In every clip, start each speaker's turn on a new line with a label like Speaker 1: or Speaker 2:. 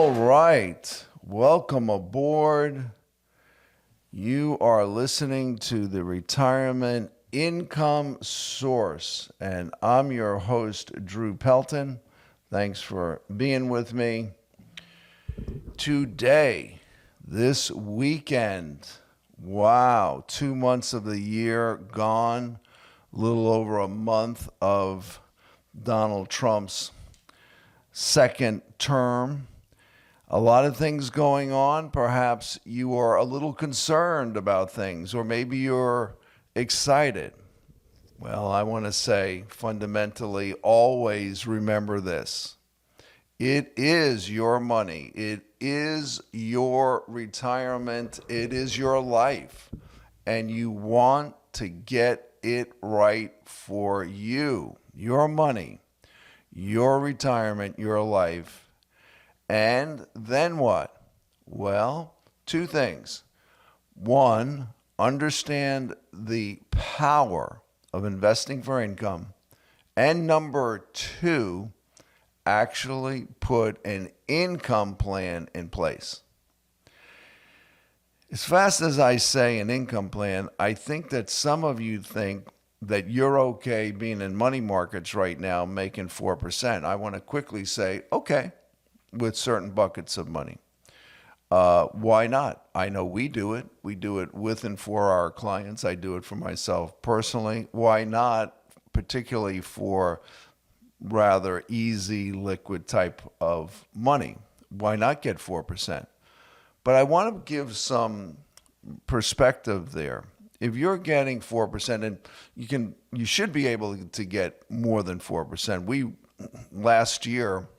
Speaker 1: All right. Welcome aboard. You are listening to the Retirement Income Source, and I'm your host, Drew Pelton. Thanks for being with me. Today, this weekend, wow, 2 months of the year gone, a little over a month of Donald Trump's second term. A lot of things going on. Perhaps you are a little concerned about things, or maybe you're excited. Well, I want to say fundamentally, always remember this. It is your money. It is your retirement. It is your life. And you want to get it right for you. Your money, your retirement, your life. And then what? Well, two things. One, understand the power of investing for income. And number two, actually put an income plan in place. As fast as I say an income plan, I think that some of you think that you're okay being in money markets right now making 4%. I want to quickly say, okay, with certain buckets of money. Why not? I know we do it. We do it with and for our clients. I do it for myself personally. Why not, particularly for rather easy liquid type of money? Why not get 4%? But I want to give some perspective there. If you're getting 4%, and you should be able to get more than 4%. Last year,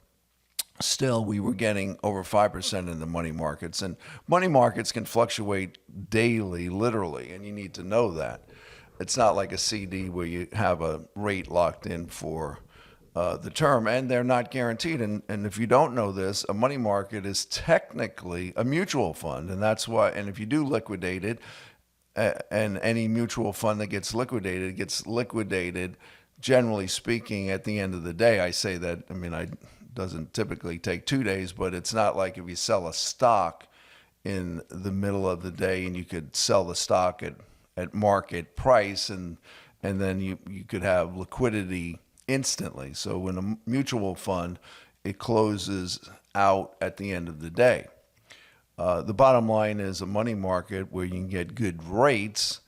Speaker 1: still, we were getting over 5% in the money markets. And money markets can fluctuate daily, literally, and you need to know that. It's not like a CD where you have a rate locked in for the term, and they're not guaranteed. And if you don't know this, a money market is technically a mutual fund. And that's why, and if you do liquidate it, and any mutual fund that gets liquidated, generally speaking, at the end of the day. I say that, doesn't typically take 2 days, but it's not like if you sell a stock in the middle of the day and you could sell the stock at market price and then you could have liquidity instantly. So in a mutual fund, it closes out at the end of the day. The bottom line is a money market where you can get good rates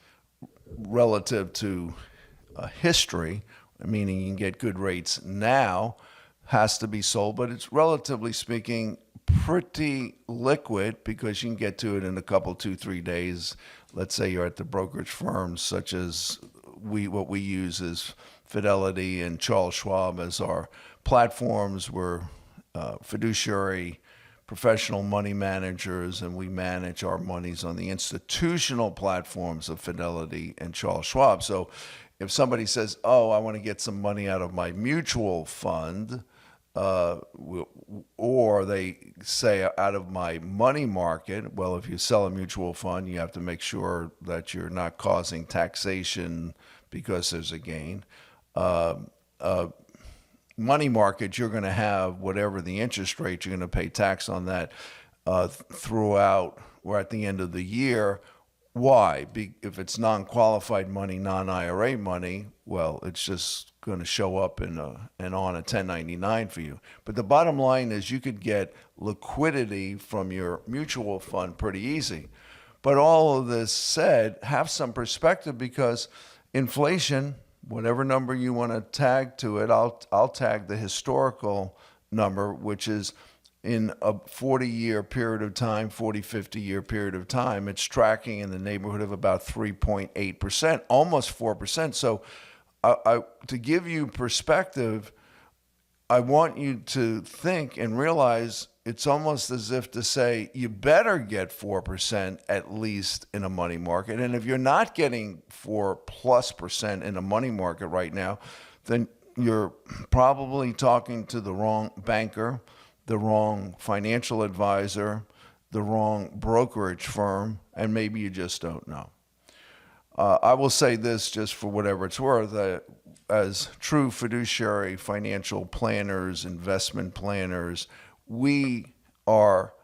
Speaker 1: relative to history, meaning you can get good rates now, has to be sold, but it's relatively speaking pretty liquid because you can get to it in a couple, 2-3 days. Let's say you're at the brokerage firms such as what we use is Fidelity and Charles Schwab as our platforms. We're fiduciary professional money managers, and we manage our monies on the institutional platforms of Fidelity and Charles Schwab. So if somebody says, oh, I want to get some money out of my mutual fund, or they say out of my money market, well, if you sell a mutual fund, you have to make sure that you're not causing taxation because there's a gain. Money market, you're going to have whatever the interest rate, you're going to pay tax on that throughout or at the end of the year. Why? If it's non-qualified money, non-IRA money, well, it's just going to show up on a 1099 for you. But the bottom line is you could get liquidity from your mutual fund pretty easy. But all of this said, have some perspective because inflation, whatever number you want to tag to it, I'll tag the historical number, which is in a 40-year period of time, 50-year period of time, it's tracking in the neighborhood of about 3.8%, almost 4%. So to give you perspective, I want you to think and realize it's almost as if to say you better get 4% at least in a money market. And if you're not getting 4+% in a money market right now, then you're probably talking to the wrong banker, the wrong financial advisor, the wrong brokerage firm, and maybe you just don't know. I will say this just for whatever it's worth, as true fiduciary financial planners, investment planners, we are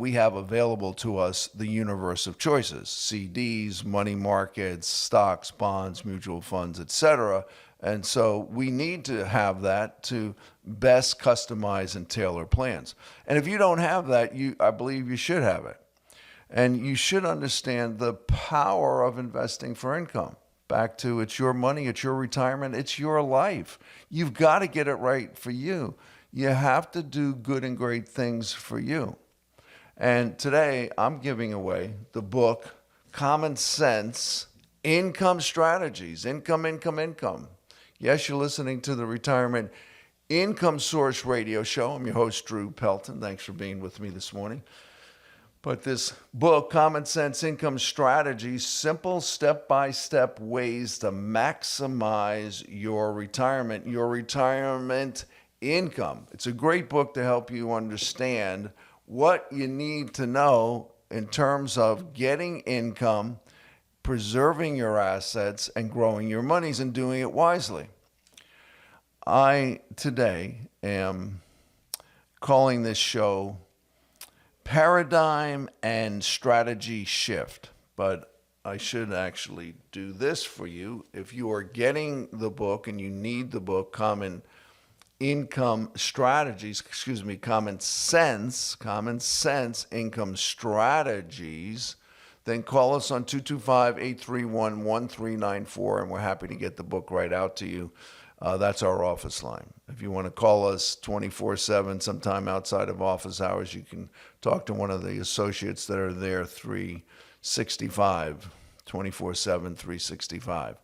Speaker 1: we have available to us the universe of choices: CDs, money markets, stocks, bonds, mutual funds, etc. And so we need to have that to best customize and tailor plans. And if you don't have that, I believe you should have it. And you should understand the power of investing for income. Back to, it's your money, it's your retirement, it's your life. You've got to get it right for you. You have to do good and great things for you. And today I'm giving away the book, Common Sense Income Strategies. Income. Yes, you're listening to the Retirement Income Source Radio Show. I'm your host, Drew Pelton. Thanks for being with me this morning. But this book, Common Sense Income Strategies, simple step-by-step ways to maximize your retirement income. It's a great book to help you understand what you need to know in terms of getting income, preserving your assets, and growing your monies and doing it wisely. I today am calling this show Paradigm and Strategy Shift, but I should actually do this for you. If you are getting the book and you need the book, Common Sense Income Strategies, then call us on 225-831-1394, and we're happy to get the book right out to you. That's our office line. If you want to call us 24/7, sometime outside of office hours, you can talk to one of the associates that are there 365, 24/7, 365.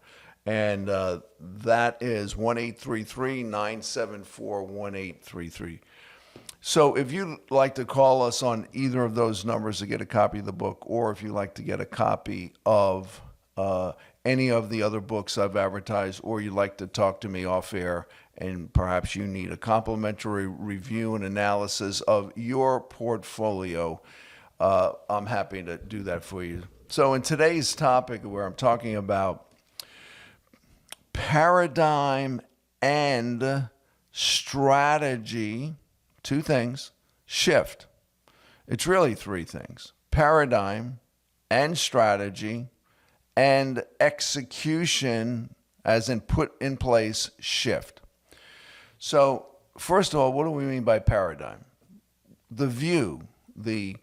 Speaker 1: And that is 1-833-974-1833. So if you'd like to call us on either of those numbers to get a copy of the book, or if you'd like to get a copy of any of the other books I've advertised, or you'd like to talk to me off air, and perhaps you need a complimentary review and analysis of your portfolio, I'm happy to do that for you. So in today's topic, where I'm talking about paradigm and strategy, two things, shift. It's really three things: paradigm and strategy and execution, as in put in place, shift. So first of all, what do we mean by paradigm? The view, the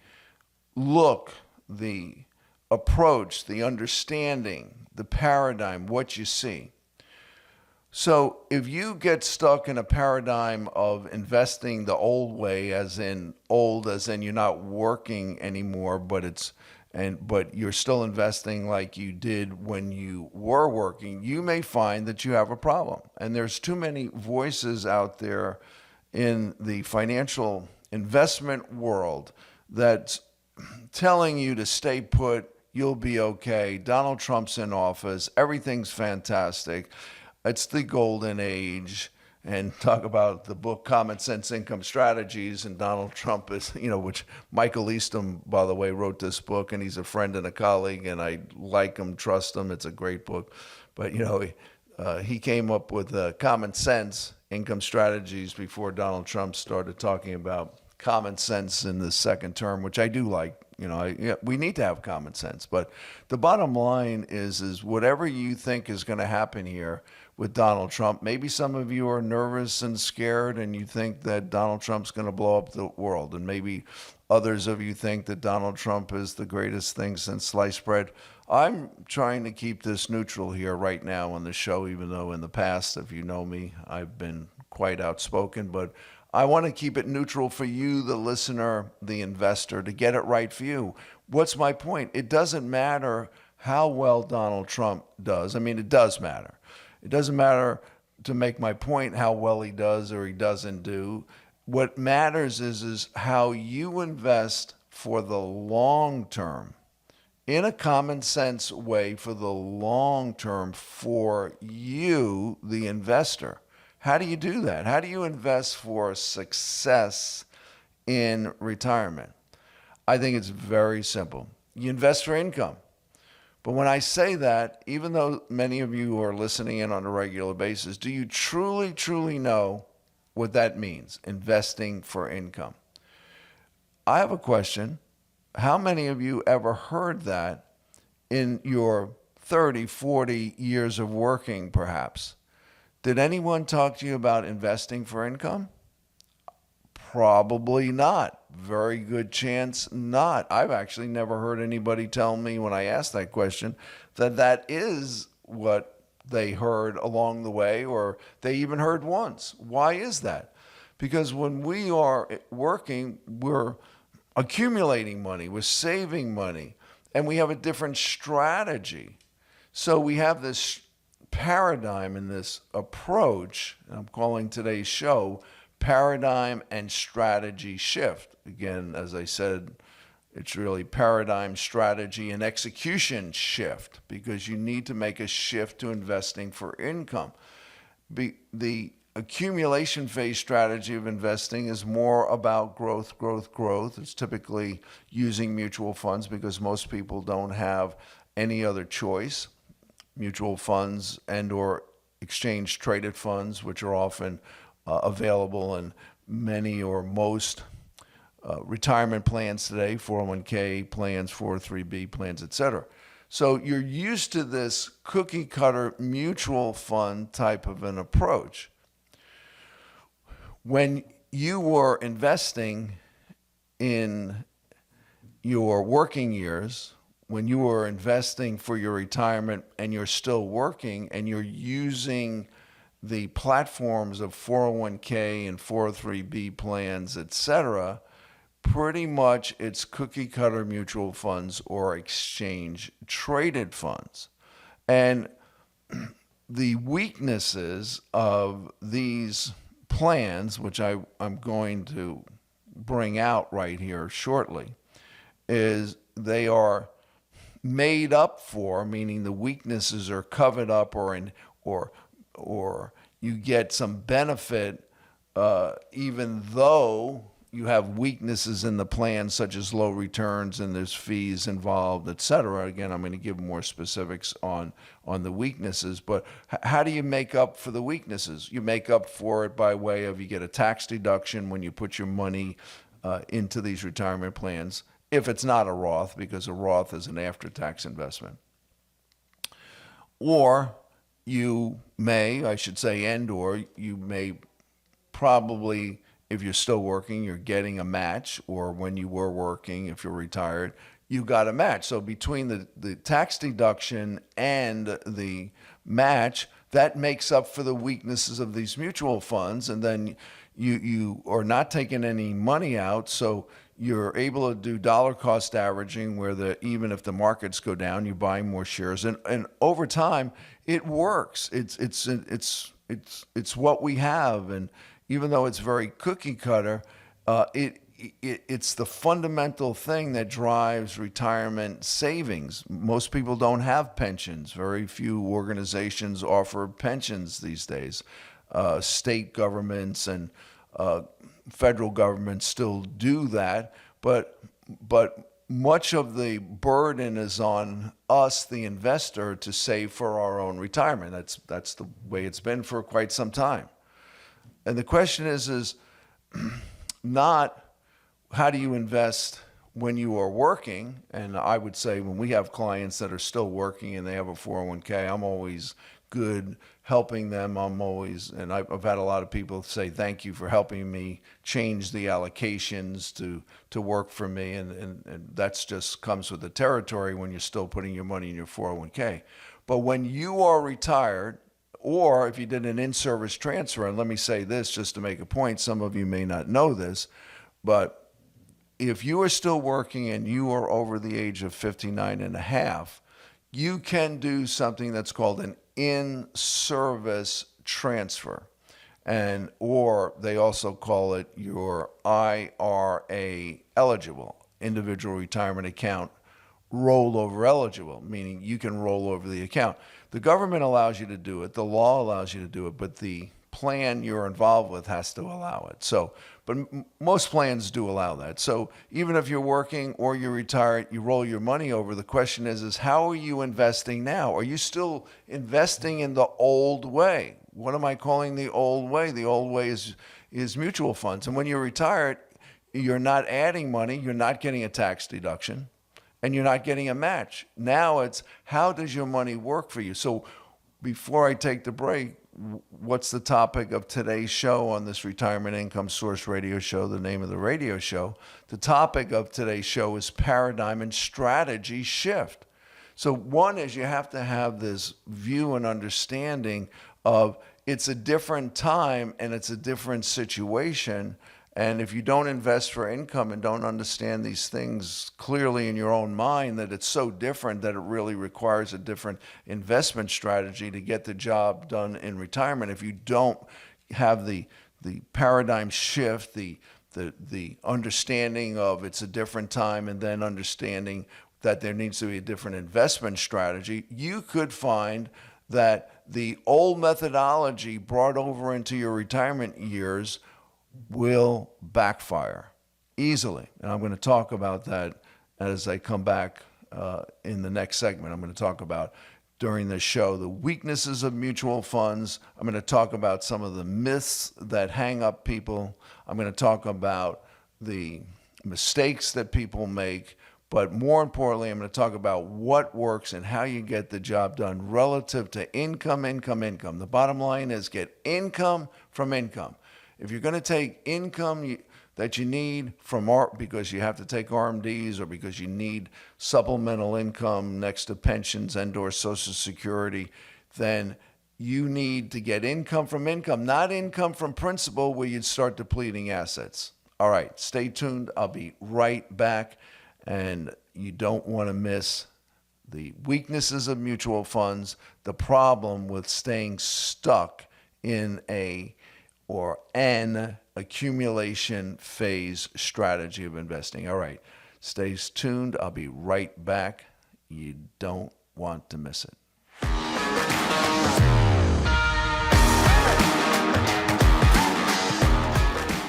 Speaker 1: look, the approach, the understanding, the paradigm, what you see. So if you get stuck in a paradigm of investing the old way, as in you're not working anymore, but you're still investing like you did when you were working, you may find that you have a problem. And there's too many voices out there in the financial investment world that's telling you to stay put, you'll be okay, Donald Trump's in office, everything's fantastic, it's the golden age. And talk about the book Common Sense Income Strategies, and Donald Trump is, which Michael Easton, by the way, wrote this book, and he's a friend and a colleague, and I like him, trust him. It's a great book. But, he came up with Common Sense Income Strategies before Donald Trump started talking about common sense in the second term, which I do like. We need to have common sense. But the bottom line is whatever you think is going to happen here with Donald Trump, maybe some of you are nervous and scared and you think that Donald Trump's going to blow up the world. And maybe others of you think that Donald Trump is the greatest thing since sliced bread. I'm trying to keep this neutral here right now on the show, even though in the past, if you know me, I've been quite outspoken. But I want to keep it neutral for you, the listener, the investor, to get it right for you. What's my point? It doesn't matter how well Donald Trump does. I mean, it does matter. It doesn't matter, to make my point, how well he does or he doesn't do. What matters is how you invest for the long term, in a common sense way, for the long term, for you, the investor. How do you do that? How do you invest for success in retirement? I think it's very simple. You invest for income. But when I say that, even though many of you are listening in on a regular basis, do you truly, truly know what that means, investing for income? I have a question. How many of you ever heard that in your 30, 40 years of working, perhaps? Did anyone talk to you about investing for income? Probably not. Very good chance not. I've actually never heard anybody tell me when I asked that question that that is what they heard along the way, or they even heard once. Why is that? Because when we are working, we're accumulating money, we're saving money, and we have a different strategy. So we have this paradigm and this approach, and I'm calling today's show Paradigm and Strategy Shift. Again, as I said, it's really paradigm, strategy, and execution shift, because you need to make a shift to investing for income. The accumulation phase strategy of investing is more about growth. It's typically using mutual funds because most people don't have any other choice. Mutual funds and or exchange traded funds, which are often available in many or most retirement plans today, 401k plans, 403b plans, etc. So you're used to this cookie cutter mutual fund type of an approach. When you were investing in your working years, when you were investing for your retirement and you're still working and you're using the platforms of 401k and 403b plans, etc., pretty much it's cookie cutter mutual funds or exchange traded funds. And the weaknesses of these plans, which I'm going to bring out right here shortly, is they are made up for, meaning the weaknesses are covered up, or you get some benefit even though you have weaknesses in the plan, such as low returns and there's fees involved, etc. Again, I'm going to give more specifics on the weaknesses, but how do you make up for the weaknesses? You make up for it by way of, you get a tax deduction when you put your money into these retirement plans, if it's not a Roth, because a Roth is an after-tax investment. Or you may, I should say, or you may probably, if you're still working, you're getting a match, or when you were working, if you're retired, you got a match. So between the tax deduction and the match, that makes up for the weaknesses of these mutual funds, and then you are not taking any money out, so you're able to do dollar cost averaging, where even if the markets go down, you buy more shares, and over time it works. It's what we have, and even though it's very cookie cutter, it's the fundamental thing that drives retirement savings. Most people don't have pensions. Very few organizations offer pensions these days. State governments and federal governments still do that, but much of the burden is on us, the investor, to save for our own retirement. That's the way it's been for quite some time. And the question is not how do you invest when you are working. And I would say when we have clients that are still working and they have a 401k, I'm always good helping them. And I've had a lot of people say, thank you for helping me change the allocations to work for me. And that's just comes with the territory when you're still putting your money in your 401k. But when you are retired, or if you did an in-service transfer, and let me say this just to make a point, some of you may not know this, but if you are still working and you are over the age of 59 and a half, you can do something that's called an in-service transfer, or they also call it your IRA eligible, individual retirement account, rollover eligible, meaning you can roll over the account. The government allows you to do it, the law allows you to do it, but the plan you're involved with has to allow it. So, but most plans do allow that. So even if you're working or you're retired, you roll your money over. The question is how are you investing now? Are you still investing in the old way? What am I calling the old way? The old way is mutual funds. And when you're retired, you're not adding money, you're not getting a tax deduction, and you're not getting a match. Now it's how does your money work for you? So before I take the break, what's the topic of today's show on this Retirement Income Source radio show, the name of the radio show? The topic of today's show is paradigm and strategy shift. So one is you have to have this view and understanding of it's a different time and it's a different situation. And if you don't invest for income and don't understand these things clearly in your own mind, that it's so different that it really requires a different investment strategy to get the job done in retirement. If you don't have the paradigm shift, the understanding of it's a different time, and then understanding that there needs to be a different investment strategy, you could find that the old methodology brought over into your retirement years will backfire easily. And I'm going to talk about that as I come back in the next segment. I'm going to talk about during the show the weaknesses of mutual funds. I'm going to talk about some of the myths that hang up people. I'm going to talk about the mistakes that people make. But more importantly, I'm going to talk about what works and how you get the job done relative to income. The bottom line is get income from income. If you're going to take income that you need from because you have to take RMDs or because you need supplemental income next to pensions and/or Social Security, then you need to get income from income, not income from principal where you'd start depleting assets. All right, stay tuned. I'll be right back. And you don't want to miss the weaknesses of mutual funds, the problem with staying stuck in an accumulation phase strategy of investing. All right, stay tuned. I'll be right back. You don't want to miss it.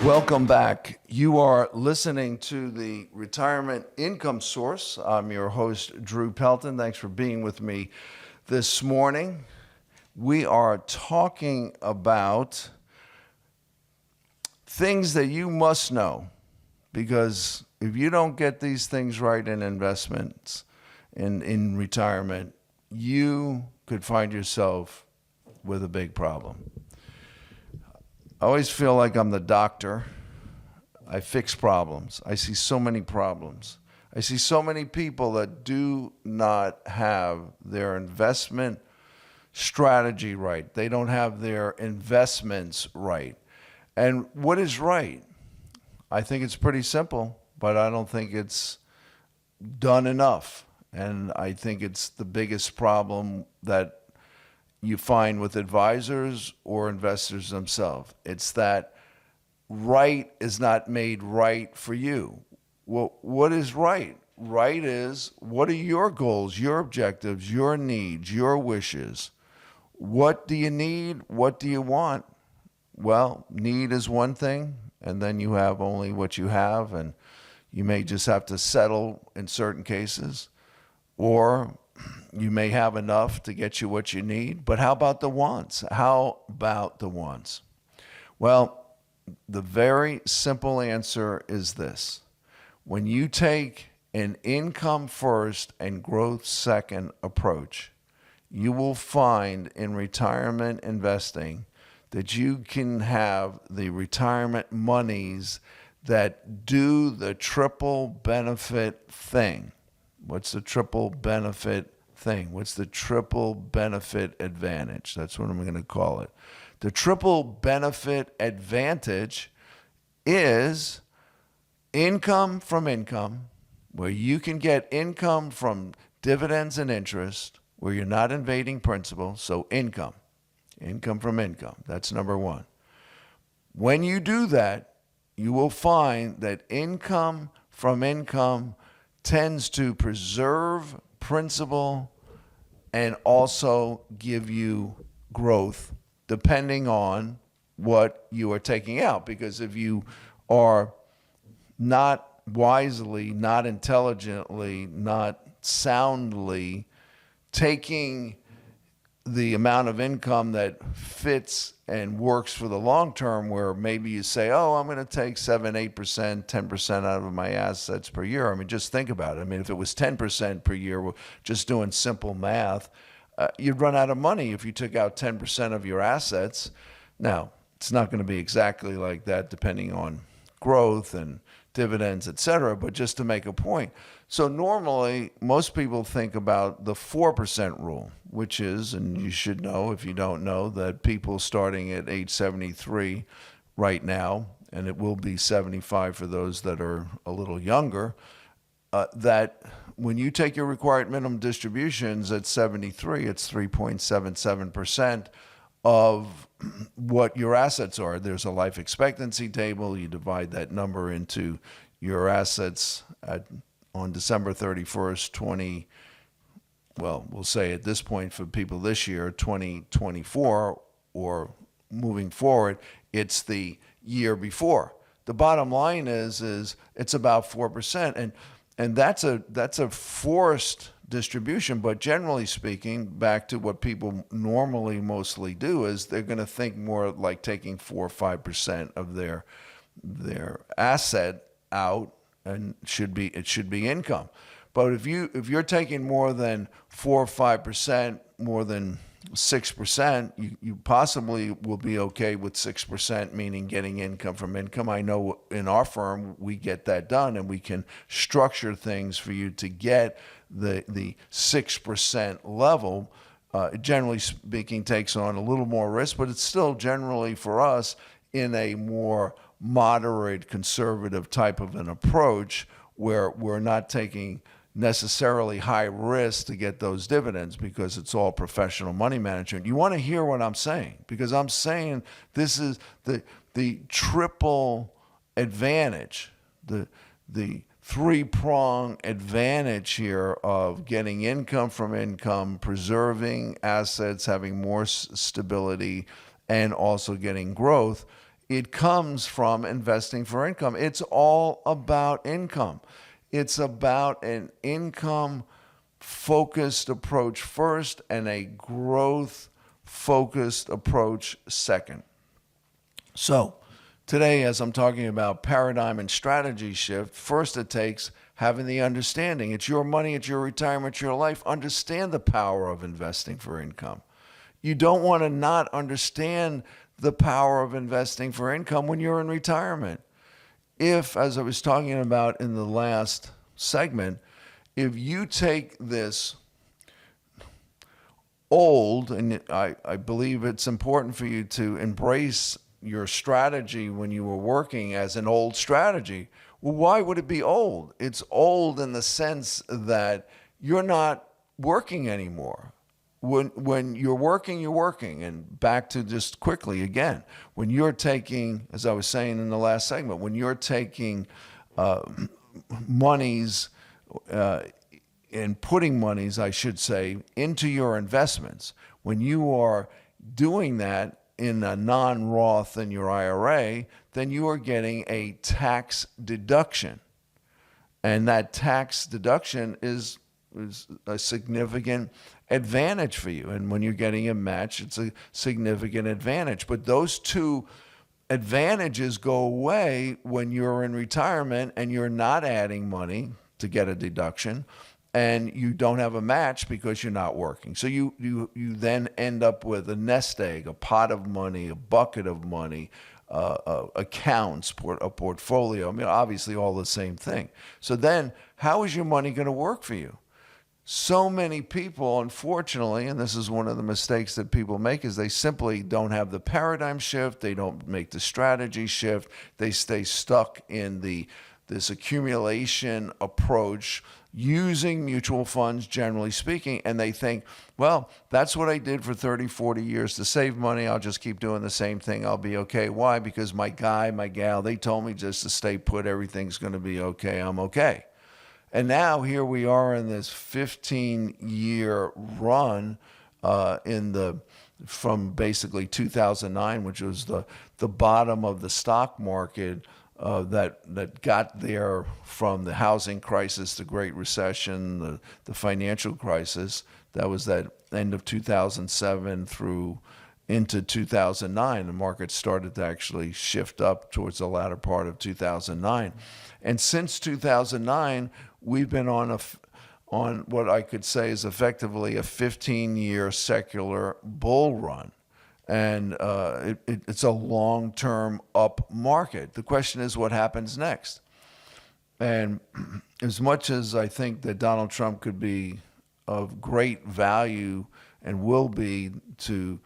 Speaker 1: Welcome back. You are listening to the Retirement Income Source. I'm your host, Drew Pelton. Thanks for being with me this morning. We are talking about things that you must know, because if you don't get these things right in investments in retirement, you could find yourself with a big problem. I always feel like I'm the doctor. I fix problems. I see so many problems. I see so many people that do not have their investment strategy right. They don't have their investments right. And what is right? I think it's pretty simple, but I don't think it's done enough. And I think it's the biggest problem that you find with advisors or investors themselves. It's that right is not made right for you. Well, what is right? Right is, what are your goals, your objectives, your needs, your wishes? What do you need? What do you want? Well, need is one thing, and then you have only what you have, and you may just have to settle in certain cases, or you may have enough to get you what you need. But how about the wants? How about the wants? Well, the very simple answer is this. When you take an income first and growth second approach, you will find in retirement investing that you can have the retirement monies that do the triple benefit thing. What's the triple benefit thing? What's the triple benefit advantage? That's what I'm going to call it. The triple benefit advantage is income from income, where you can get income from dividends and interest, where you're not invading principal. So income from income. That's number one. When you do that, you will find that income from income tends to preserve principal and also give you growth depending on what you are taking out. Because if you are not wisely, not intelligently, not soundly taking the amount of income that fits and works for the long term, where maybe you say, oh, I'm going to take 7, 8%, 10% out of my assets per year. I mean, just think about it. I mean, if it was 10% per year, we're just doing simple math, you'd run out of money if you took out 10% of your assets. Now, it's not going to be exactly like that depending on growth and dividends, et cetera, but just to make a point. So normally, most people think about the 4% rule, which is, and you should know if you don't know, that people starting at age 73 right now, and it will be 75 for those that are a little younger, that when you take your required minimum distributions at 73, it's 3.77% of what your assets are. There's a life expectancy table. You divide that number into your assets on December 31st, we'll say at this point for people this year, 2024, or moving forward, it's the year before. The bottom line is it's about 4%, and that's a forced distribution. But generally speaking, back to what people normally mostly do, is they're going to think more like taking 4 or 5% of their asset out, and it should be income. But if you're taking more than 4 or 5%, more than 6%, you possibly will be okay with 6%, meaning getting income from income. I know in our firm we get that done, and we can structure things for you to get the 6% level. Generally speaking, takes on a little more risk, but it's still generally for us in a more moderate, conservative type of an approach, where we're not taking necessarily high risk to get those dividends, because it's all professional money management. You want to hear what I'm saying, because I'm saying this is the triple advantage, the three-prong advantage here of getting income from income, preserving assets, having more stability, and also getting growth. It comes from investing for income. It's all about income. It's about an income-focused approach first and a growth-focused approach second. So today, as I'm talking about paradigm and strategy shift, first it takes having the understanding. It's your money, it's your retirement, it's your life. Understand the power of investing for income. You don't want to not understand the power of investing for income when you're in retirement. If, as I was talking about in the last segment, if you take this old, and I believe it's important for you to embrace your strategy when you were working as an old strategy. Well, why would it be old? It's old in the sense that you're not working anymore. When you're working, you're working. And back to just quickly again, when you're taking, as I was saying in the last segment, when you're taking monies and putting monies, I should say, into your investments, when you are doing that in a non-Roth in your IRA, then you are getting a tax deduction. And that tax deduction is a significant advantage for you. And when you're getting a match, it's a significant advantage. But those two advantages go away when you're in retirement and you're not adding money to get a deduction, and you don't have a match because you're not working. So you then end up with a nest egg, a pot of money, a bucket of money, accounts, a portfolio. I mean, obviously all the same thing. So then how is your money going to work for you? So many people, unfortunately, and this is one of the mistakes that people make, is they simply don't have the paradigm shift. They don't make the strategy shift. They stay stuck in this accumulation approach using mutual funds, generally speaking, and they think, well, that's what I did for 30, 40 years to save money. I'll just keep doing the same thing. I'll be okay. Why? Because my guy, my gal, they told me just to stay put. Everything's going to be okay. I'm okay. And now here we are in this 15-year run from basically 2009, which was the bottom of the stock market, that got there from the housing crisis, the Great Recession, the financial crisis, That was that end of 2007 through into 2009. The market started to actually shift up towards the latter part of 2009. And since 2009, we've been on what I could say is effectively a 15-year secular bull run. And it's a long-term up market. The question is, what happens next? And as much as I think that Donald Trump could be of great value and will be to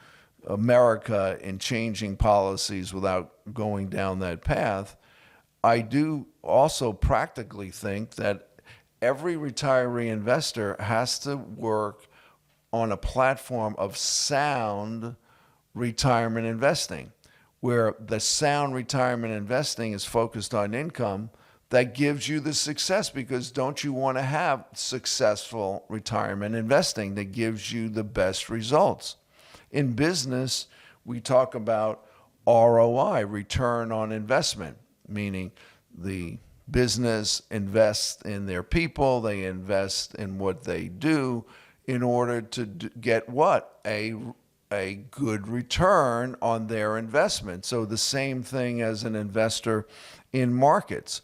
Speaker 1: America in changing policies without going down that path, I do also practically think that every retiree investor has to work on a platform of sound retirement investing, where the sound retirement investing is focused on income that gives you the success. Because don't you want to have successful retirement investing that gives you the best results? In business, we talk about ROI, return on investment, meaning the business invests in their people, they invest in what they do in order to get what? A good return on their investment. So the same thing as an investor in markets.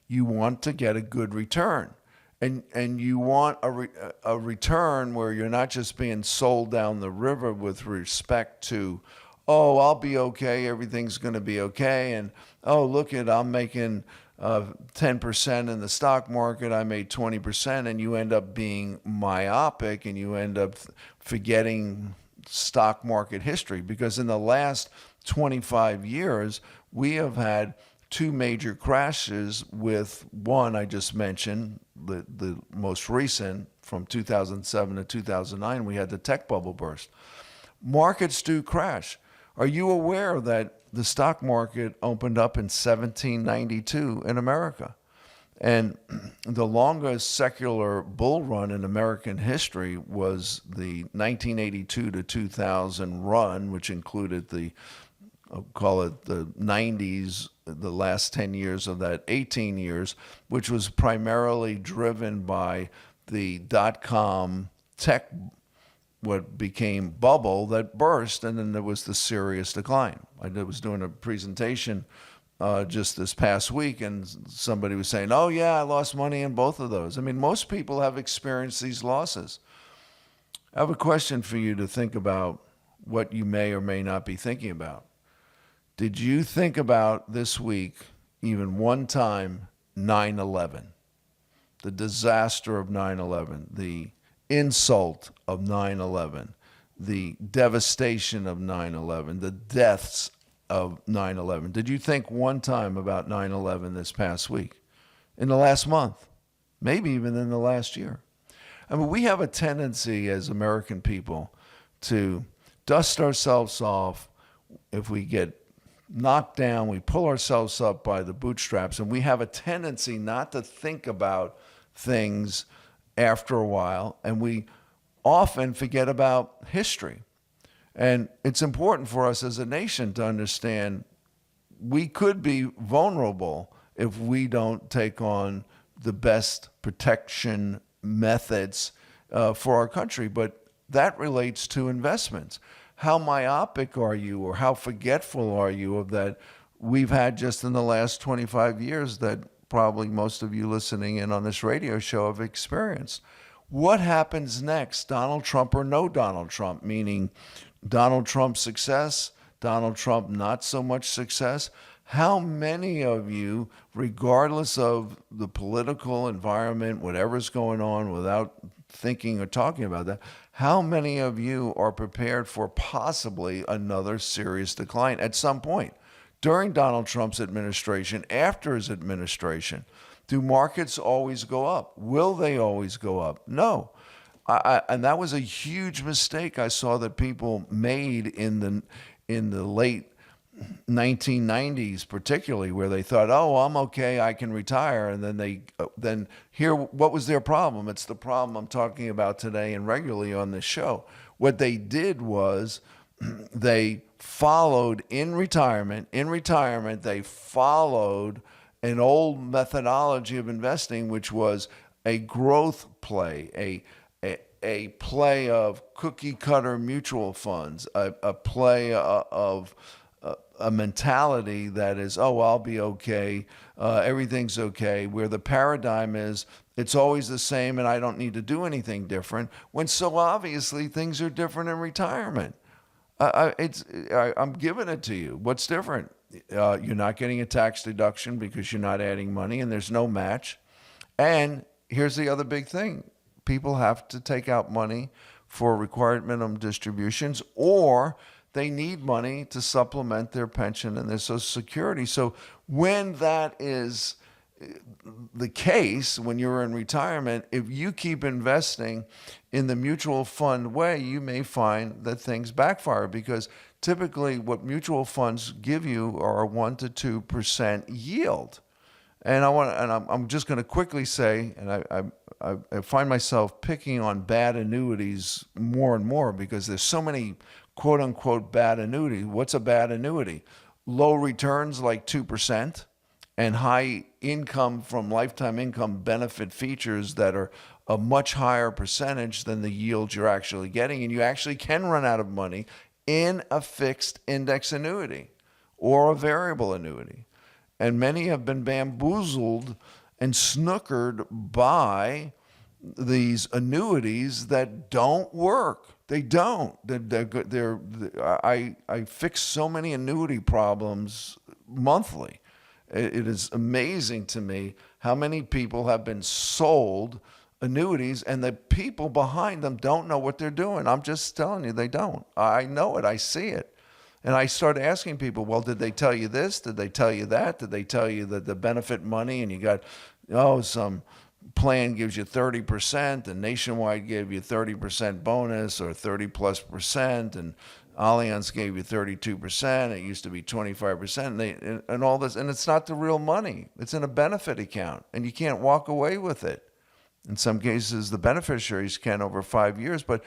Speaker 1: You want to get a good return. And you want a return where you're not just being sold down the river with respect to, oh, I'll be okay, everything's going to be okay, and oh, look at, I'm making 10% in the stock market, I made 20%, and you end up being myopic and you end up forgetting stock market history. Because in the last 25 years, we have had two major crashes, with one I just mentioned, the most recent from 2007 to 2009, we had the tech bubble burst. Markets do crash. Are you aware that the stock market opened up in 1792 in America? And the longest secular bull run in American history was the 1982 to 2000 run, which included the, I'll call it the 90s, the last 10 years of that 18 years, which was primarily driven by the dot-com tech, what became bubble that burst, and then there was the serious decline. I was doing a presentation just this past week, and somebody was saying, oh yeah, I lost money in both of those. I mean, most people have experienced these losses. I have a question for you to think about, what you may or may not be thinking about. Did you think about this week, even one time, 9/11, the disaster of 9/11, the insult of 9/11, the devastation of 9/11, the deaths of 9/11? Did you think one time about 9/11 this past week, in the last month, maybe even in the last year? I mean, we have a tendency as American people to dust ourselves off. If we get knocked down, we pull ourselves up by the bootstraps, and we have a tendency not to think about things after a while, and we often forget about history. And it's important for us as a nation to understand we could be vulnerable if we don't take on the best protection methods for our country. But that relates to investments. How myopic are you, or how forgetful are you of that we've had just in the last 25 years that probably most of you listening in on this radio show have experienced? What happens next? Donald Trump or no Donald Trump? Meaning Donald Trump's success, Donald Trump not so much success. How many of you, regardless of the political environment, whatever's going on, without thinking or talking about that, how many of you are prepared for possibly another serious decline at some point during Donald Trump's administration, after his administration? Do markets always go up? Will they always go up? No. And that was a huge mistake I saw that people made in the late 1990s, particularly, where they thought, oh, I'm okay, I can retire. And then what was their problem? It's the problem I'm talking about today and regularly on this show. What they did was they followed in retirement, they followed an old methodology of investing, which was a growth play, a play of cookie cutter mutual funds, a play of a mentality that is, oh, I'll be okay, everything's okay, where the paradigm is it's always the same and I don't need to do anything different, when so obviously things are different in retirement. I'm giving it to you. What's different? You're not getting a tax deduction because you're not adding money and there's no match. And here's the other big thing. People have to take out money for required minimum distributions, or they need money to supplement their pension and their Social Security. So when that is the case, when you're in retirement, if you keep investing in the mutual fund way, you may find that things backfire, because typically what mutual funds give you are a 1 to 2% yield. And I'm just going to quickly say, and I find myself picking on bad annuities more and more because there's so many quote unquote bad annuities. What's a bad annuity? Low returns like 2% and high income from lifetime income benefit features that are a much higher percentage than the yield you're actually getting. And you actually can run out of money in a fixed index annuity or a variable annuity. And many have been bamboozled and snookered by these annuities that don't work. They don't. I fix so many annuity problems monthly. It is amazing to me how many people have been sold annuities and the people behind them don't know what they're doing. I'm just telling you, they don't. I know it. I see it. And I started asking people, well, did they tell you this? Did they tell you that? Did they tell you that the benefit money and you got, some plan gives you 30% and Nationwide gave you 30% bonus or 30+%, and Allianz gave you 32%. It used to be 25%, and all this, and it's not the real money. It's in a benefit account, and you can't walk away with it. In some cases, the beneficiaries can over 5 years, but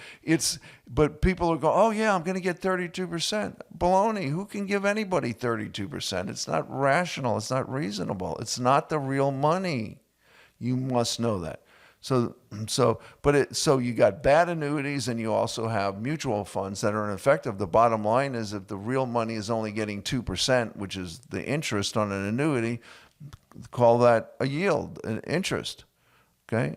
Speaker 1: people are going, oh yeah, I'm going to get 32%. Baloney. Who can give anybody 32%? It's not rational. It's not reasonable. It's not the real money. You must know that. So you got bad annuities, and you also have mutual funds that are ineffective. The bottom line is, if the real money is only getting 2%, which is the interest on an annuity, call that a yield, an interest. Okay,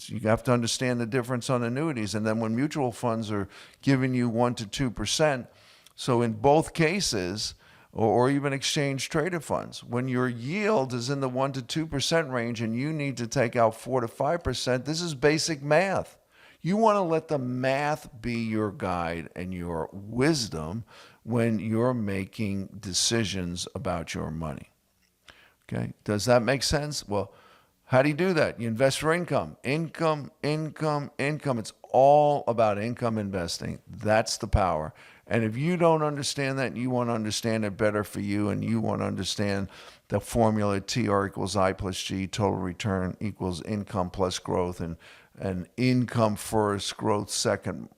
Speaker 1: you have to understand the difference on annuities. And then when mutual funds are giving you 1 to 2%, so in both cases, or even exchange traded funds, when your yield is in the 1 to 2% range and you need to take out 4 to 5%, this is basic math. You want to let the math be your guide and your wisdom when you're making decisions about your money. Okay, does that make sense? Well, how do you do that? You invest for income. Income. It's all about income investing. That's the power. And if you don't understand that, and you want to understand it better for you, and you want to understand the formula TR equals I plus G, total return equals income plus growth, and income first, growth second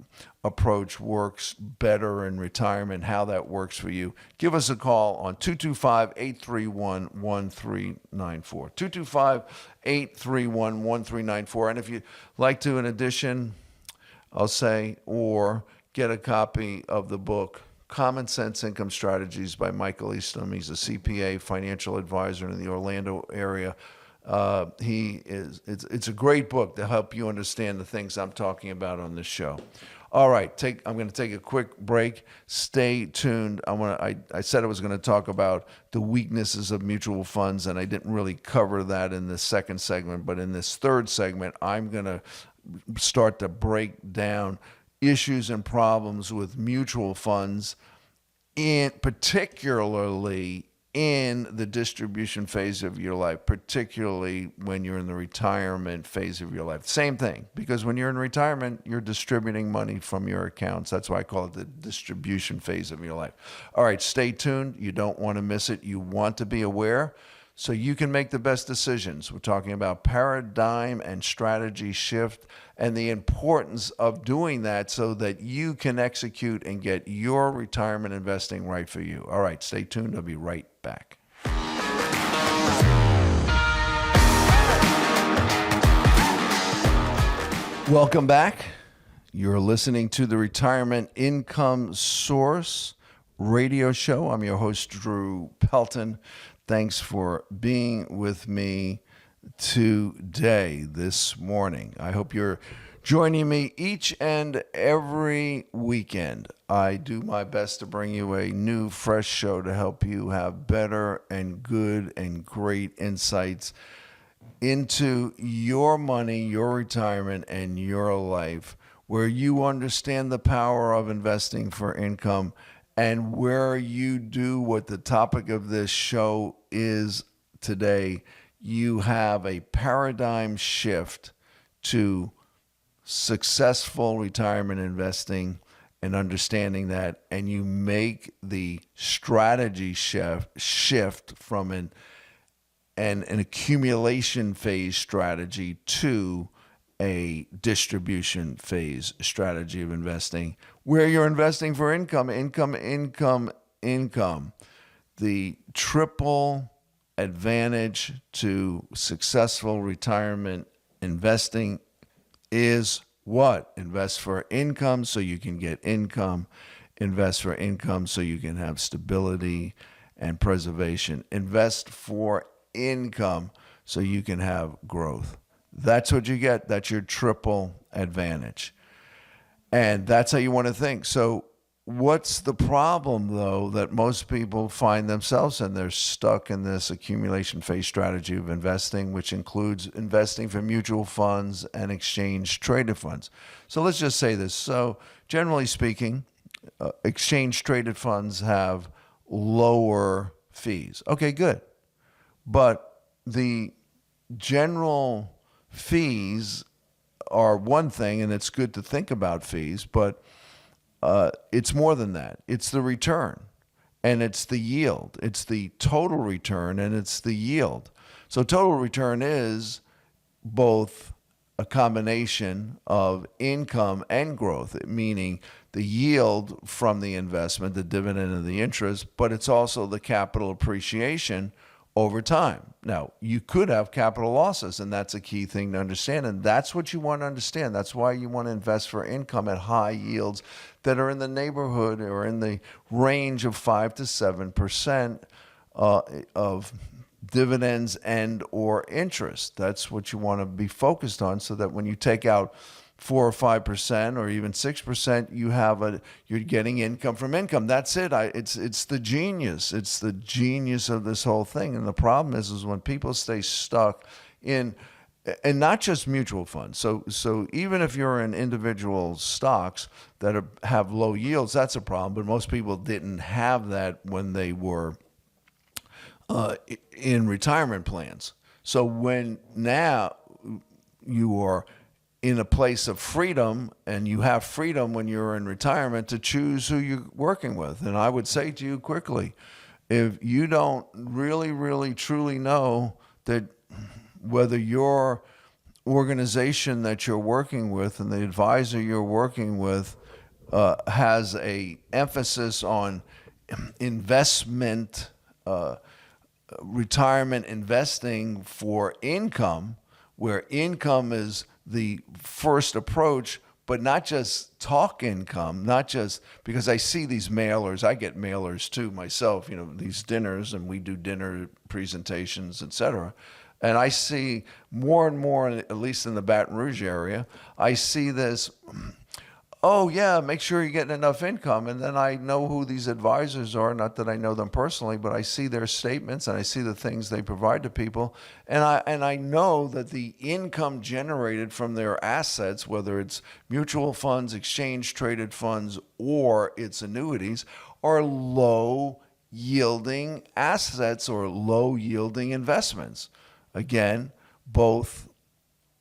Speaker 1: approach works better in retirement, how that works for you, give us a call on 225-831-1394. 225-831-1394. And if you'd like to, in addition, I'll say, or get a copy of the book, Common Sense Income Strategies by Michael Eastham. He's a CPA financial advisor in the Orlando area. It's a great book to help you understand the things I'm talking about on this show. All right, I'm going to take a quick break. Stay tuned. I said I was going to talk about the weaknesses of mutual funds, and I didn't really cover that in the second segment. But in this third segment, I'm going to start to break down issues and problems with mutual funds, particularly in the distribution phase of your life, particularly when you're in the retirement phase of your life. Same thing, because when you're in retirement, you're distributing money from your accounts. That's why I call it the distribution phase of your life. All right, stay tuned. You don't want to miss it. You want to be aware so you can make the best decisions. We're talking about paradigm and strategy shift and the importance of doing that so that you can execute and get your retirement investing right for you. All right, stay tuned. I'll be right back. Welcome back. You're listening to the Retirement Income Source radio show. I'm your host, Drew Pelton. Thanks for being with me today, this morning. I hope you're joining me each and every weekend. I do my best to bring you a new, fresh show to help you have better and good and great insights into your money, your retirement, and your life, where you understand the power of investing for income and where you do what the topic of this show is today. You have a paradigm shift to successful retirement investing and understanding that, and you make the strategy shift from an accumulation phase strategy to a distribution phase strategy of investing, where you're investing for income. The triple advantage to successful retirement investing is what? Invest for income so you can get income. Invest for income so you can have stability and preservation. Invest for income so you can have growth. That's what you get. That's your triple advantage. And that's how you want to think. So what's the problem, though, that most people find themselves in? They're stuck in this accumulation phase strategy of investing, which includes investing for mutual funds and exchange traded funds. So let's just say this. So generally speaking, exchange traded funds have lower fees. Okay, good. But the general fees are one thing, and it's good to think about fees, but it's more than that. It's the return, and it's the yield. It's the total return, and it's the yield. So total return is both a combination of income and growth, meaning the yield from the investment, the dividend and the interest, but it's also the capital appreciation over time. Now, you could have capital losses, and that's a key thing to understand, and that's what you want to understand. That's why you want to invest for income at high yields that are in the neighborhood or in the range of 5 to 7% of dividends and or interest. That's what you want to be focused on, so that when you take out 4 or 5% or even 6%, you're getting income from income. That's it. It's the genius. It's the genius of this whole thing. And the problem is when people stay stuck in, and not just mutual funds. So even if you're in individual stocks that have low yields, that's a problem. But most people didn't have that when they were in retirement plans. So when now you are in a place of freedom, and you have freedom when you're in retirement to choose who you're working with. And I would say to you quickly, if you don't really, really, truly know that whether your organization that you're working with and the advisor you're working with has a emphasis on investment, retirement investing for income, where income is the first approach, but not just talk income, not just because I see these mailers. I get mailers too myself, these dinners, and we do dinner presentations, etc. And I see more and more, at least in the Baton Rouge area, I see this, oh yeah, make sure you're getting enough income. And then I know who these advisors are, not that I know them personally, but I see their statements and I see the things they provide to people. And I know that the income generated from their assets, whether it's mutual funds, exchange traded funds, or it's annuities, are low yielding assets or low yielding investments. Again, both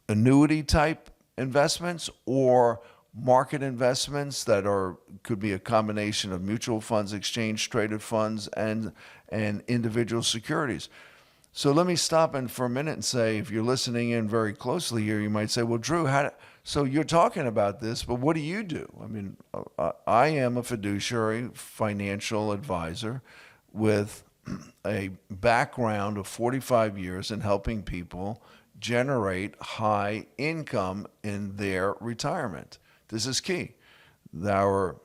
Speaker 1: annuity type investments or market investments that could be a combination of mutual funds, exchange traded funds, and individual securities. So let me stop for a minute and say, if you're listening in very closely here, you might say, well, Drew, so you're talking about this, but what do you do? I mean, I am a fiduciary financial advisor with a background of 45 years in helping people generate high income in their retirement. this is key. Our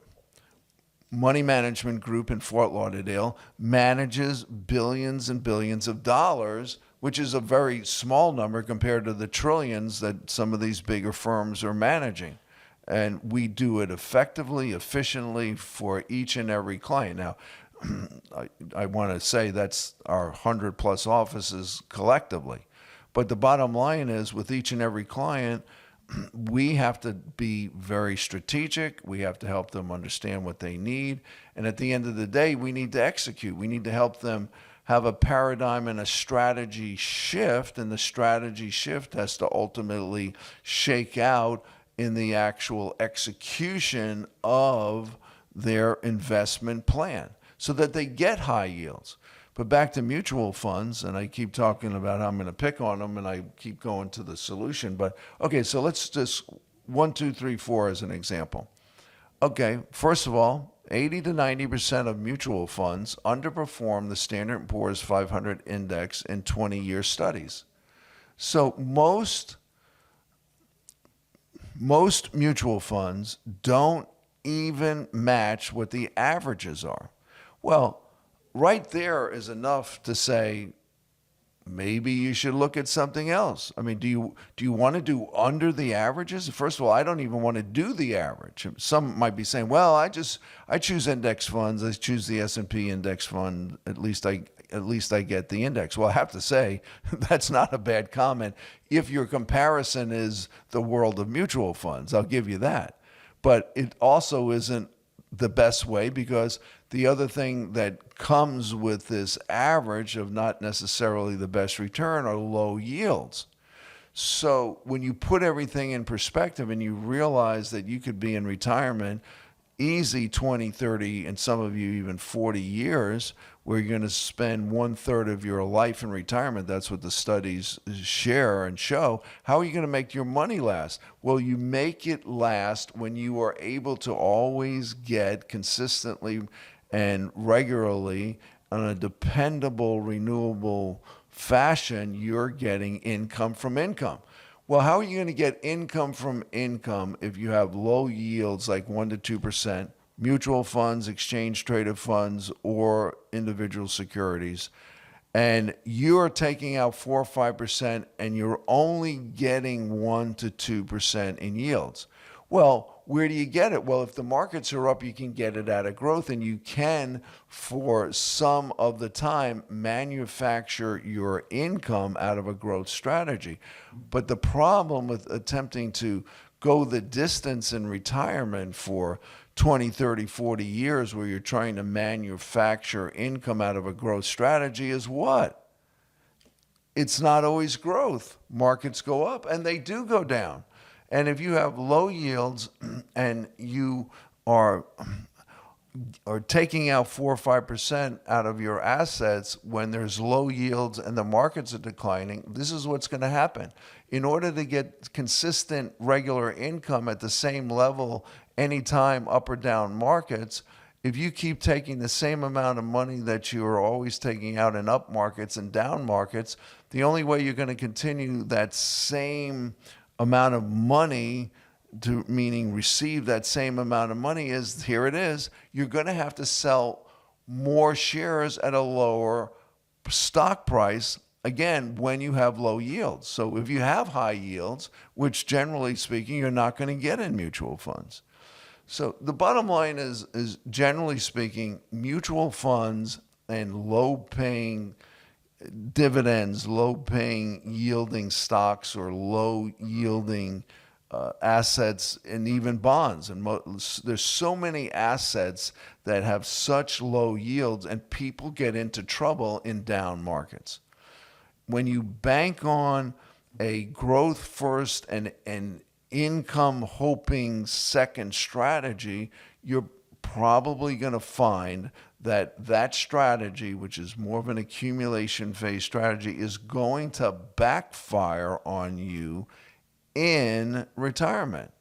Speaker 1: money management group in Fort Lauderdale manages billions and billions of dollars, which is a very small number compared to the trillions that some of these bigger firms are managing. And we do it effectively, efficiently for each and every client. Now, I want to say that's our 100 plus offices collectively. But the bottom line is, with each and every client, we have to be very strategic. We have to help them understand what they need. And at the end of the day, we need to execute. We need to help them have a paradigm and a strategy shift. And the strategy shift has to ultimately shake out in the actual execution of their investment plan so that they get high yields. But back to mutual funds, and I keep talking about how I'm going to pick on them, and I keep going to the solution. But okay, so let's just 1, 2, 3, 4 as an example. Okay, first of all, 80 to 90% of mutual funds underperform the Standard & Poor's 500 index in 20-year studies. So most mutual funds don't even match what the averages are. Well, right there is enough to say maybe you should look at something else. I mean, do you want to do under the averages? First of all, I don't even want to do the average. Some might be saying, well, I choose index funds. I choose the S&P index fund. At least I get the index. Well, I have to say that's not a bad comment if your comparison is the world of mutual funds. I'll give you that. But it also isn't the best way, because the other thing that comes with this average of not necessarily the best return are low yields. So when you put everything in perspective and you realize that you could be in retirement easy 20, 30, and some of you even 40 years, where you're going to spend 1/3 of your life in retirement. That's what the studies share and show. How are you going to make your money last? Well, you make it last when you are able to always get consistently and regularly, on a dependable, renewable fashion, you're getting income from income. Well, how are you going to get income from income if you have low yields like 1 to 2%, mutual funds, exchange traded funds, or individual securities, and you're taking out 4 or 5% and you're only getting 1 to 2% in yields? Well, where do you get it? Well, if the markets are up, you can get it out of growth, and you can, for some of the time, manufacture your income out of a growth strategy. But the problem with attempting to go the distance in retirement for 20, 30, 40 years, where you're trying to manufacture income out of a growth strategy, is what? It's not always growth. Markets go up and they do go down. And if you have low yields and you are taking out 4 or 5% out of your assets when there's low yields and the markets are declining, this is what's going to happen. In order to get consistent, regular income at the same level anytime up or down markets, if you keep taking the same amount of money that you are always taking out in up markets and down markets, the only way you're going to continue that same amount of money, meaning receive that same amount of money, is, here it is, you're going to have to sell more shares at a lower stock price, again, when you have low yields. So if you have high yields, which generally speaking you're not going to get in mutual funds. So the bottom line is generally speaking, mutual funds and low-paying dividends, low-paying yielding stocks, or low-yielding assets, and even bonds. And there's so many assets that have such low yields, and people get into trouble in down markets. When you bank on a growth first and income hoping second strategy, you're probably going to find that strategy, which is more of an accumulation phase strategy, is going to backfire on you in retirement.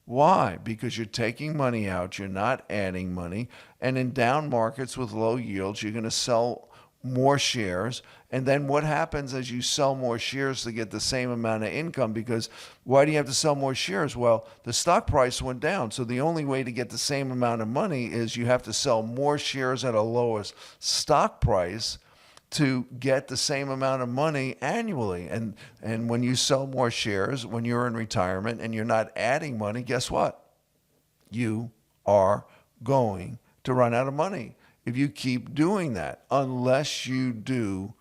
Speaker 1: Why? Because you're taking money out, you're not adding money, and in down markets with low yields, you're going to sell more shares. And then what happens as you sell more shares to get the same amount of income? Because why do you have to sell more shares? Well, the stock price went down. So the only way to get the same amount of money is you have to sell more shares at a lower stock price to get the same amount of money annually. And when you sell more shares, when you're in retirement and you're not adding money, guess what? You are going to run out of money if you keep doing that, unless you do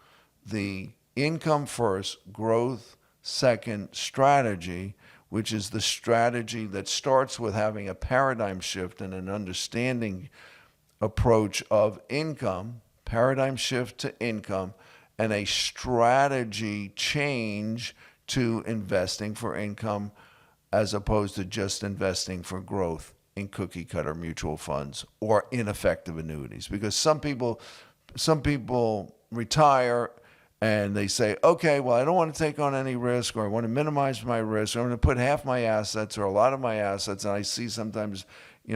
Speaker 1: the income first, growth second strategy, which is the strategy that starts with having a paradigm shift and an understanding approach of income, paradigm shift to income, and a strategy change to investing for income as opposed to just investing for growth in cookie cutter mutual funds or ineffective annuities. Because some people retire and they say, okay, well, I don't want to take on any risk, or I want to minimize my risk, or I'm going to put half my assets or a lot of my assets. And I see sometimes,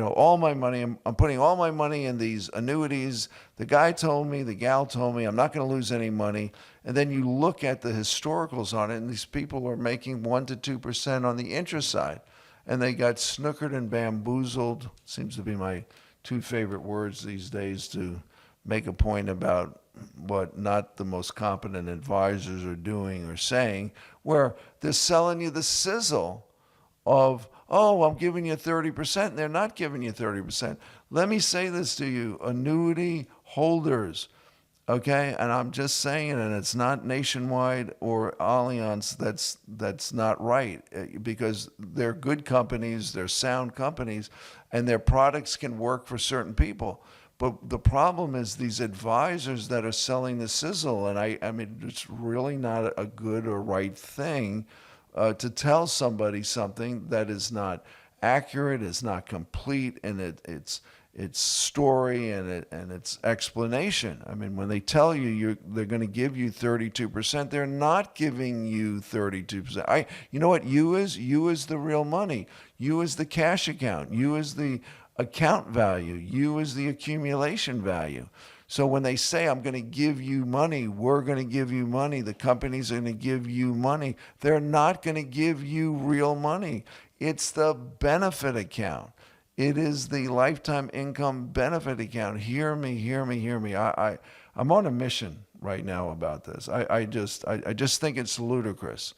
Speaker 1: all my money, I'm putting all my money in these annuities. The guy told me, the gal told me, I'm not going to lose any money. And then you look at the historicals on it, and these people are making 1% to 2% on the interest side. And they got snookered and bamboozled. Seems to be my two favorite words these days to make a point about what not the most competent advisors are doing or saying, where they're selling you the sizzle of, oh, I'm giving you 30%, and they're not giving you 30%. Let me say this to you, annuity holders, okay? And I'm just saying it, and it's not Nationwide or Allianz that's not right, because they're good companies, they're sound companies, and their products can work for certain people. But the problem is these advisors that are selling the sizzle, and I mean, it's really not a good or right thing to tell somebody something that is not accurate, is not complete, and its story and its explanation. I mean, when they tell you they're going to give you 32%, they're not giving you 32%. You know what you is? You is the real money. You is the cash account. You is the account value. You is the accumulation value. So when they say, I'm going to give you money, we're going to give you money, the company's going to give you money, they're not going to give you real money. It's the benefit account. It is the lifetime income benefit account. Hear me, hear me, hear me. I'm on a mission right now about this. I just think it's ludicrous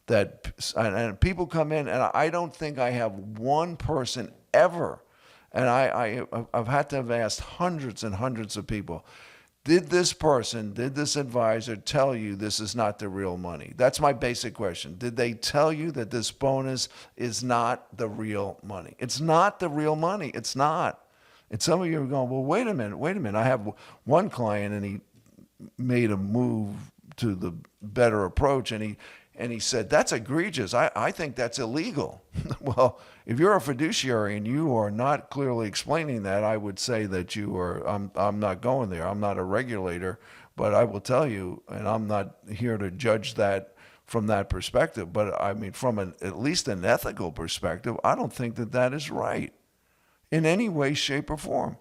Speaker 1: that, and people come in, and I don't think I have one person ever, and I've had to have asked hundreds and hundreds of people, did this advisor tell you this is not the real money? That's my basic question. Did they tell you that this bonus is not the real money? It's not the real money. It's not. And some of you are going, well, wait a minute. I have one client, and he made a move to the better approach, and he said, that's egregious. I think that's illegal. Well, if you're a fiduciary and you are not clearly explaining that, I would say that you are, I'm not going there. I'm not a regulator, but I will tell you, and I'm not here to judge that from that perspective, but I mean, from at least an ethical perspective, I don't think that is right in any way, shape, or form.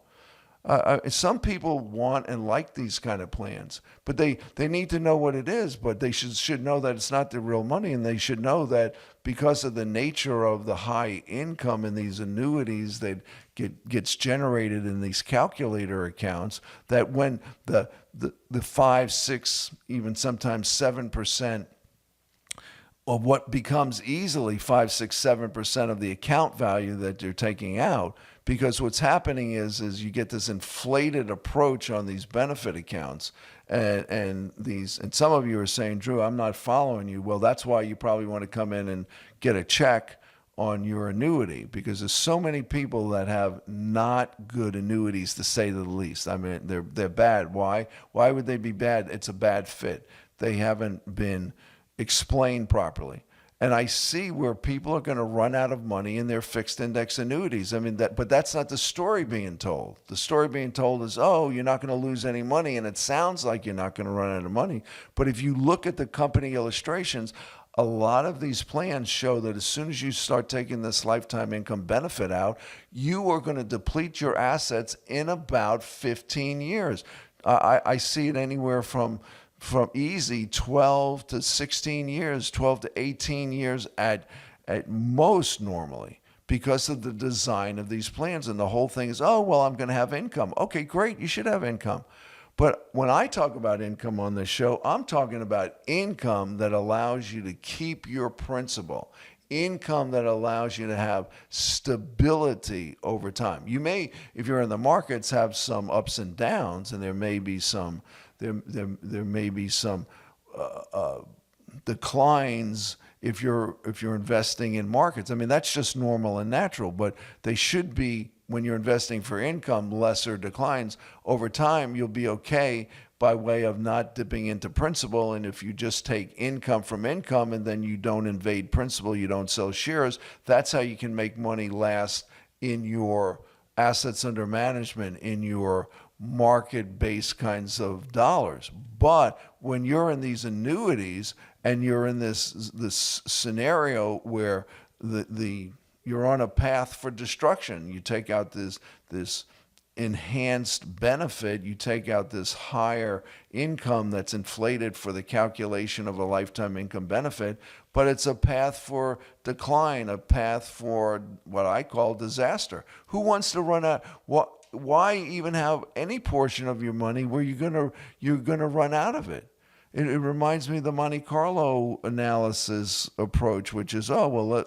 Speaker 1: Some people want and like these kind of plans, but they need to know what it is, but they should know that it's not the real money, and they should know that because of the nature of the high income in these annuities that gets generated in these calculator accounts, that when the 5, 6, even sometimes 7% of what becomes easily 5, 6, 7% of the account value that you're taking out, because what's happening is you get this inflated approach on these benefit accounts, and some of you are saying, Drew, I'm not following you. Well, that's why you probably want to come in and get a check on your annuity, because there's so many people that have not good annuities, to say the least. I mean, they're bad. Why? Why would they be bad? It's a bad fit. They haven't been explained properly. And I see where people are going to run out of money in their fixed index annuities. I mean, but that's not the story being told. The story being told is, oh, you're not going to lose any money, and it sounds like you're not going to run out of money. But if you look at the company illustrations, a lot of these plans show that as soon as you start taking this lifetime income benefit out, you are going to deplete your assets in about 15 years. I see it anywhere from easy 12 to 16 years, 12 to 18 years at most normally, because of the design of these plans. And the whole thing is, oh, well, I'm going to have income. Okay, great. You should have income. But when I talk about income on this show, I'm talking about income that allows you to keep your principal, income that allows you to have stability over time. You may, if you're in the markets, have some ups and downs, and there may be some declines if you're investing in markets. I mean, that's just normal and natural, but they should be, when you're investing for income, lesser declines. Over time, you'll be okay by way of not dipping into principal. And if you just take income from income and then you don't invade principal, you don't sell shares, that's how you can make money last in your assets under management, in your market-based kinds of dollars. But when you're in these annuities and you're in this scenario where you're on a path for destruction, you take out this enhanced benefit, you take out this higher income that's inflated for the calculation of a lifetime income benefit, but it's a path for decline, a path for what I call disaster. Who wants to run out? Why even have any portion of your money where you're gonna run out of it? It reminds me of the Monte Carlo analysis approach, which is, oh, well,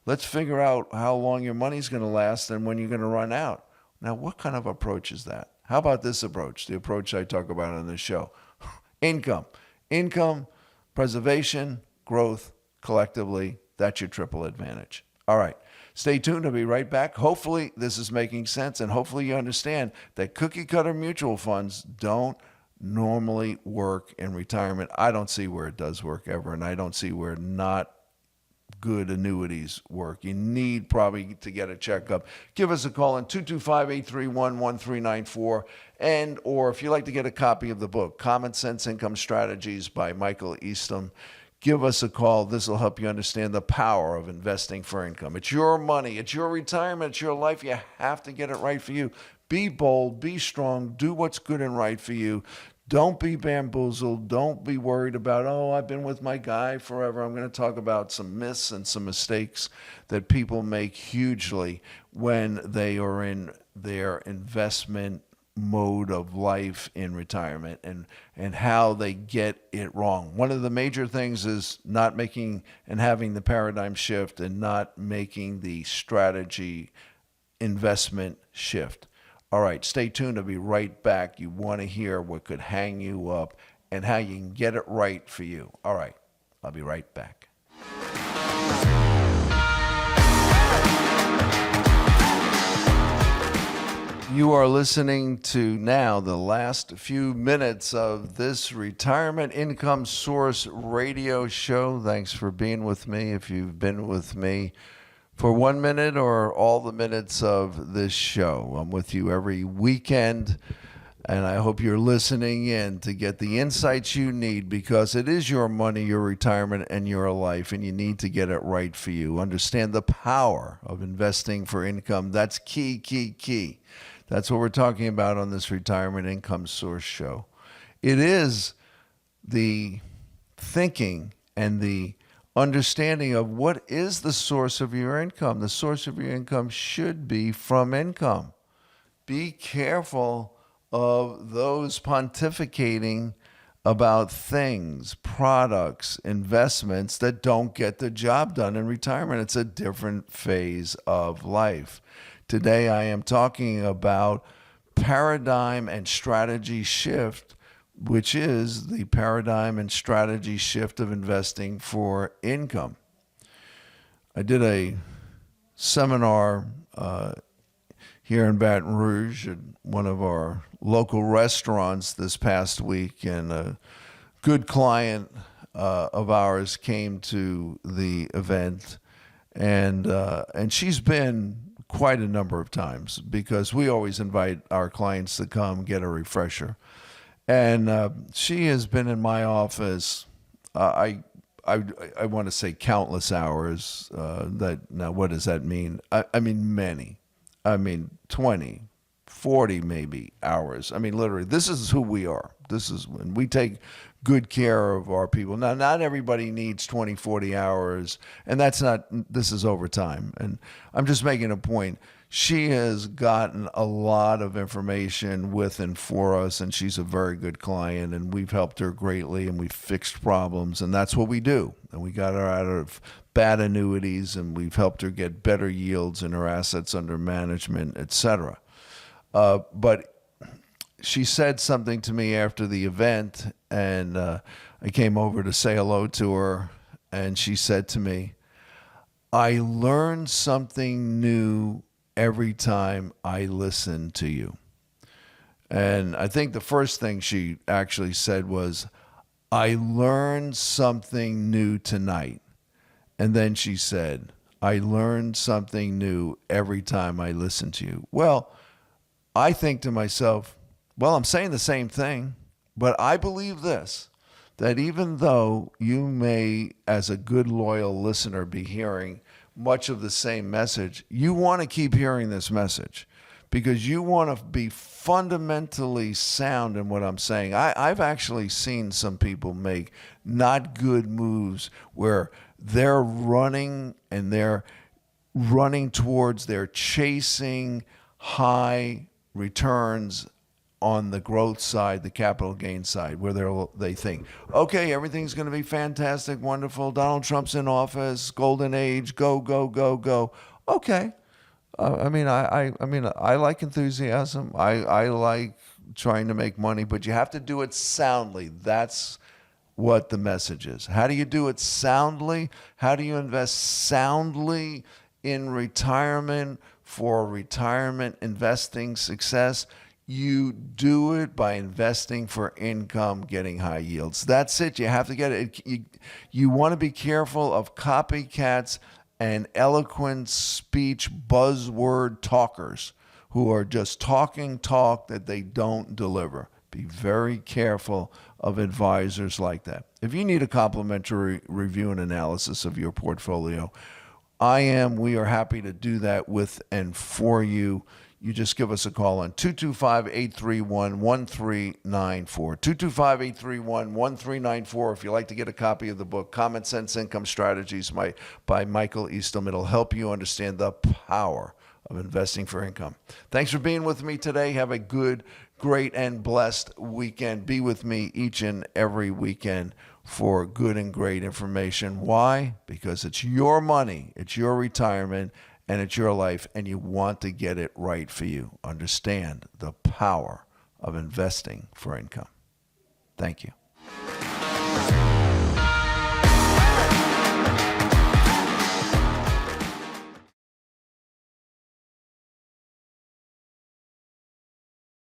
Speaker 1: let's figure out how long your money's going to last and when you're going to run out. Now, what kind of approach is that? How about this approach, the approach I talk about on this show? Income, preservation, growth, collectively, that's your triple advantage. All right. Stay tuned. I'll be right back. Hopefully this is making sense, and hopefully you understand that cookie cutter mutual funds don't normally work in retirement. I don't see where it does work ever, and I don't see where not good annuities work. You need probably to get a checkup. Give us a call on 225-831-1394, and or if you'd like to get a copy of the book, Common Sense Income Strategies by Michael Eastham, give us a call. This will help you understand the power of investing for income. It's your money. It's your retirement. It's your life. You have to get it right for you. Be bold. Be strong. Do what's good and right for you. Don't be bamboozled. Don't be worried about, oh, I've been with my guy forever. I'm going to talk about some myths and some mistakes that people make hugely when they are in their investment mode of life in retirement, and how they get it wrong. One of the major things is not making and having the paradigm shift and not making the strategy investment shift. All right, stay tuned. I'll be right back. You want to hear what could hang you up and how you can get it right for you. All right, I'll be right back. You are listening to now the last few minutes of this Retirement Income Source radio show. Thanks for being with me. If you've been with me for 1 minute or all the minutes of this show, I'm with you every weekend, and I hope you're listening in to get the insights you need, because it is your money, your retirement, and your life, and you need to get it right for you. Understand the power of investing for income. That's key. That's what we're talking about on this Retirement Income Source show. It is the thinking and the understanding of what is the source of your income. The source of your income should be from income. Be careful of those pontificating about things, products, investments that don't get the job done in retirement. It's a different phase of life. Today I am talking about paradigm and strategy shift, which is the paradigm and strategy shift of investing for income. I did a seminar here in Baton Rouge at one of our local restaurants this past week, and a good client of ours came to the event, and she's been quite a number of times, because we always invite our clients to come get a refresher. And she has been in my office, I want to say countless hours. Now, what does that mean? I mean many. I mean 20, 40 maybe hours. I mean, literally, this is who we are. This is when we take good care of our people. Now, not everybody needs 20, 40 hours, and this is overtime. And I'm just making a point. She has gotten a lot of information with and for us, and she's a very good client, and we've helped her greatly, and we've fixed problems, and that's what we do. And we got her out of bad annuities, and we've helped her get better yields in her assets under management, etc. But she said something to me after the event, and I came over to say hello to her, and she said to me, "I learn something new every time I listen to you." And I think the first thing she actually said was, "I learned something new tonight." And then she said, "I learned something new every time I listen to you." Well, I think to myself, well, I'm saying the same thing, but I believe this, that even though you may, as a good, loyal listener, be hearing much of the same message, you want to keep hearing this message because you want to be fundamentally sound in what I'm saying. I've actually seen some people make not good moves where they're running towards, they're chasing high returns on the growth side, the capital gain side, where they think, okay, everything's going to be fantastic, wonderful. Donald Trump's in office, golden age, go, go, go, go. Okay. I mean, I like enthusiasm. I like trying to make money, but you have to do it soundly. That's what the message is. How do you do it soundly? How do you invest soundly in retirement for retirement investing success? You do it by investing for income, getting high yields. That's it. You have to get it. You want to be careful of copycats and eloquent speech buzzword talkers who are just talking talk that they don't deliver. Be very careful of advisors like that. If you need a complimentary review and analysis of your portfolio, we are happy to do that with and for you. You just give us a call on 225-831-1394. 225-831-1394. If you'd like to get a copy of the book, Common Sense Income Strategies by Michael Eastham, it'll help you understand the power of investing for income. Thanks for being with me today. Have a good, great, and blessed weekend. Be with me each and every weekend for good and great information. Why? Because it's your money, it's your retirement, and it's your life, and you want to get it right for you. Understand the power of investing for income. Thank you.